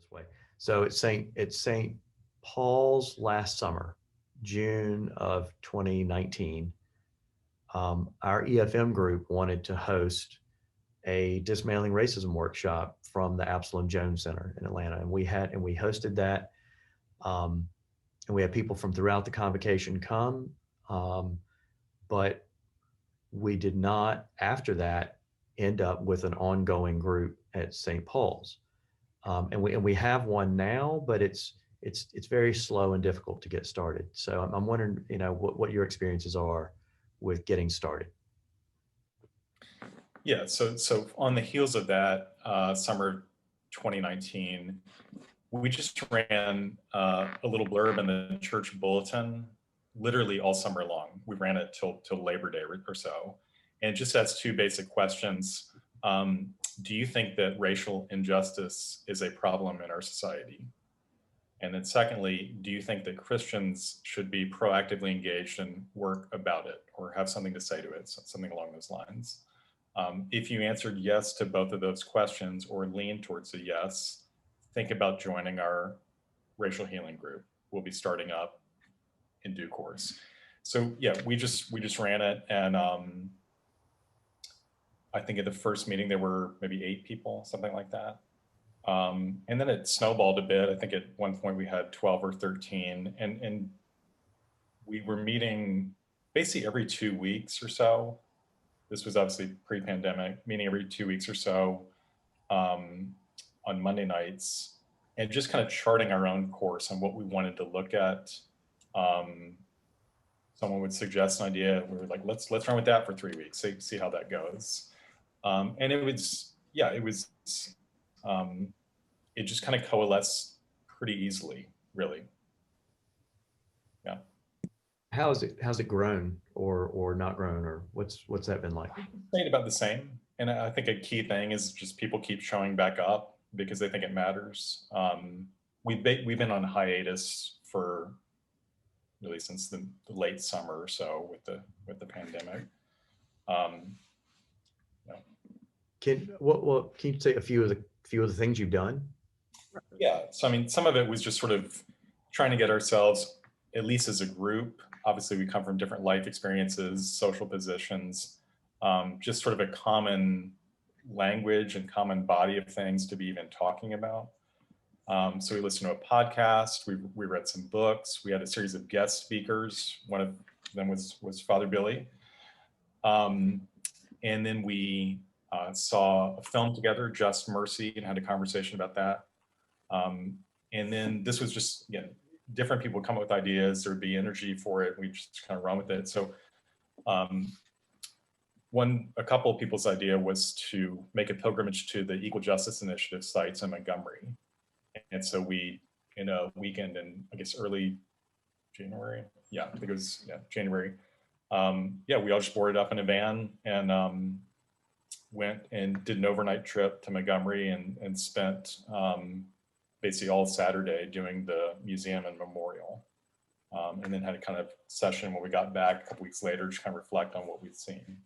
this way. So it's St. Paul's last summer, June of 2019. Our EFM group wanted to host a dismantling racism workshop from the Absalom Jones Center in Atlanta, and we hosted that. Um, and we had people from throughout the convocation come, um, but we did not, after that, end up with an ongoing group at St. Paul's. And we have one now, but it's very slow and difficult to get started. So I'm wondering, what your experiences are with getting started. Yeah, so on the heels of that, summer 2019, we just ran a little blurb in the church bulletin, literally all summer long. We ran it till Labor Day or so, and it just has two basic questions. Do you think that racial injustice is a problem in our society? And then secondly, do you think that Christians should be proactively engaged in work about it or have something to say to it, something along those lines? If you answered yes to both of those questions or lean towards a yes, think about joining our racial healing group. We'll be starting up in due course. So yeah, we just ran it, and I think at the first meeting there were maybe 8 people, something like that. And then it snowballed a bit. I think at one point we had 12 or 13, and we were meeting basically every 2 weeks or so. This was obviously pre-pandemic, meeting every 2 weeks or so on Monday nights, and just kind of charting our own course on what we wanted to look at. Someone would suggest an idea. We were like, let's run with that for 3 weeks, see how that goes. And it was, yeah, it just kind of coalesced pretty easily, really. Yeah. How's it grown or not grown, or what's that been like? Stayed about the same. And I think a key thing is just people keep showing back up because they think it matters. We've been on hiatus for really since the late summer or so with the pandemic. Um, you know, Can you say a few of the things you've done? yeah. So I mean, some of it was just sort of trying to get ourselves, at least as a group. Obviously, we come from different life experiences, social positions, just sort of a common language and common body of things to be even talking about. So we listened to a podcast. We read some books. We had a series of guest speakers. One of them was Father Billy, and then we saw a film together, Just Mercy, and had a conversation about that. And then this was just, again, different people come up with ideas. There would be energy for it. We just kind of run with it. So a couple of people's idea was to make a pilgrimage to the Equal Justice Initiative sites in Montgomery. And so we, in a weekend in, I guess, early January. Yeah, I think it was, January. Yeah, we all just boarded up in a van and went and did an overnight trip to Montgomery and spent basically all Saturday doing the museum and memorial. And then had a kind of session when we got back a couple weeks later to kind of reflect on what we'd seen.